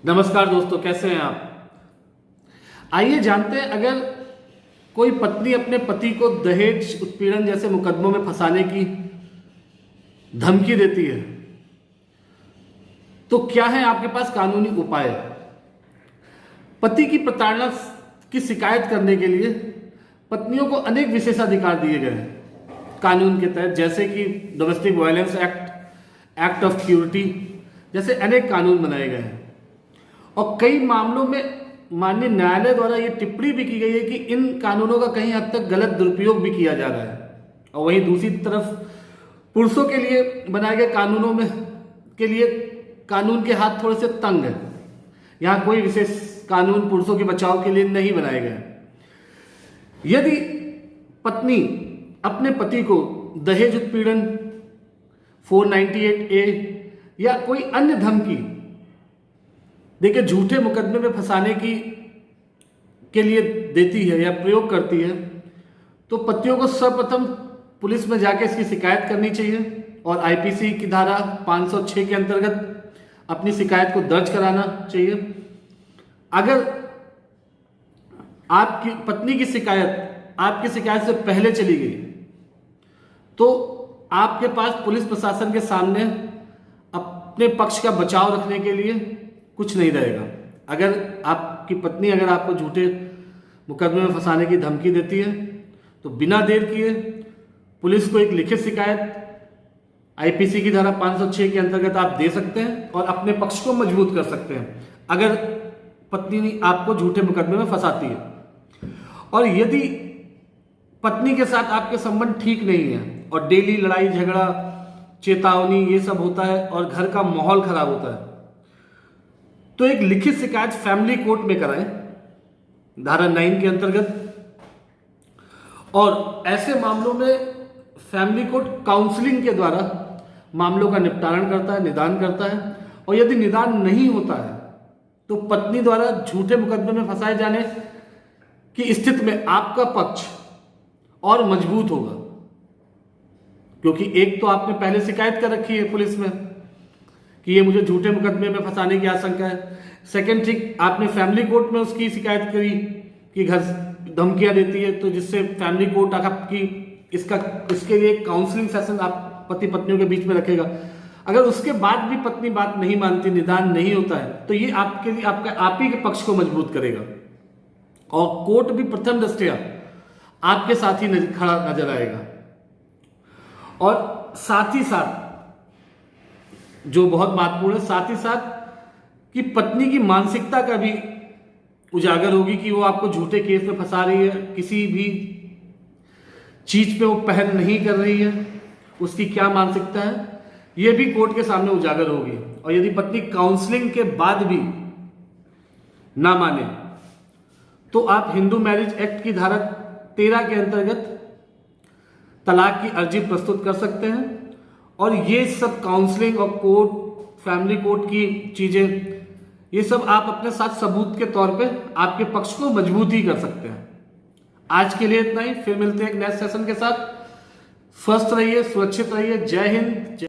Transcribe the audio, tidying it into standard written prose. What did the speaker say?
नमस्कार दोस्तों, कैसे हैं आप। आइए जानते हैं, अगर कोई पत्नी अपने पति को दहेज उत्पीड़न जैसे मुकदमों में फंसाने की धमकी देती है तो क्या है आपके पास कानूनी उपाय। पति की प्रताड़ना की शिकायत करने के लिए पत्नियों को अनेक विशेषाधिकार दिए गए हैं कानून के तहत, जैसे कि domestic violence act, act of purity जैसे अनेक कानून बनाए गए हैं। और कई मामलों में माननीय न्यायालय द्वारा ये टिप्पणी भी की गई है कि इन कानूनों का कहीं हद तक गलत दुरुपयोग भी किया जा रहा है। और वहीं दूसरी तरफ पुरुषों के लिए बनाए गए कानूनों में के लिए कानून के हाथ थोड़े से तंग है। यहाँ कोई विशेष कानून पुरुषों के बचाव के लिए नहीं बनाए गए। यदि पत्नी अपने पति को दहेज उत्पीड़न 498A या कोई अन्य धमकी देखिए झूठे मुकदमे में फंसाने के लिए देती है या प्रयोग करती है, तो पतियों को सर्वप्रथम पुलिस में जाके इसकी शिकायत करनी चाहिए और आईपीसी की धारा 506 के अंतर्गत अपनी शिकायत को दर्ज कराना चाहिए। अगर आपकी पत्नी की शिकायत आपकी शिकायत से पहले चली गई तो आपके पास पुलिस प्रशासन के सामने अपने पक्ष का बचाव रखने के लिए कुछ नहीं रहेगा। अगर आपकी पत्नी आपको झूठे मुकदमे में फंसाने की धमकी देती है तो बिना देर किए पुलिस को एक लिखित शिकायत आईपीसी की धारा 506 के अंतर्गत आप दे सकते हैं और अपने पक्ष को मजबूत कर सकते हैं अगर पत्नी आपको झूठे मुकदमे में फंसाती है। और यदि पत्नी के साथ आपके संबंध ठीक नहीं है और डेली लड़ाई झगड़ा, चेतावनी ये सब होता है और घर का माहौल खराब होता है, तो एक लिखित शिकायत फैमिली कोर्ट में कराएं धारा 9 के अंतर्गत। और ऐसे मामलों में फैमिली कोर्ट काउंसलिंग के द्वारा मामलों का निपटारण करता है, निदान करता है। और यदि निदान नहीं होता है तो पत्नी द्वारा झूठे मुकदमे में फंसाए जाने की स्थिति में आपका पक्ष और मजबूत होगा, क्योंकि एक तो आपने पहले शिकायत कर रखी है पुलिस में कि ये मुझे झूठे मुकदमे में फंसाने की आशंका है। सेकेंड थिंग, आपने फैमिली कोर्ट में उसकी शिकायत करी कि घर धमकियां देती है, तो जिससे फैमिली कोर्ट आपकी इसके लिए काउंसलिंग सेशन आप पति पत्नियों के बीच में रखेगा। अगर उसके बाद भी पत्नी बात नहीं मानती, निदान नहीं होता है, तो ये आपके लिए आप ही के पक्ष को मजबूत करेगा और कोर्ट भी प्रथम दृष्टया आपके साथ ही खड़ा नजर आएगा। और साथ ही साथ जो बहुत महत्वपूर्ण है, साथ ही साथ कि पत्नी की मानसिकता का भी उजागर होगी कि वो आपको झूठे केस में फंसा रही है, किसी भी चीज पे वो पहल नहीं कर रही है, उसकी क्या मानसिकता है ये भी कोर्ट के सामने उजागर होगी। और यदि पत्नी काउंसलिंग के बाद भी ना माने तो आप हिंदू मैरिज एक्ट की धारा 13 के अंतर्गत तलाक की अर्जी प्रस्तुत कर सकते हैं। और ये सब काउंसलिंग और कोर्ट, फैमिली कोर्ट की चीजें, ये सब आप अपने साथ सबूत के तौर पे आपके पक्ष को मजबूत ही कर सकते हैं। आज के लिए इतना ही, फिर मिलते हैं एक नए सेशन के साथ। स्वस्थ रहिए, सुरक्षित रहिए। जय हिंद।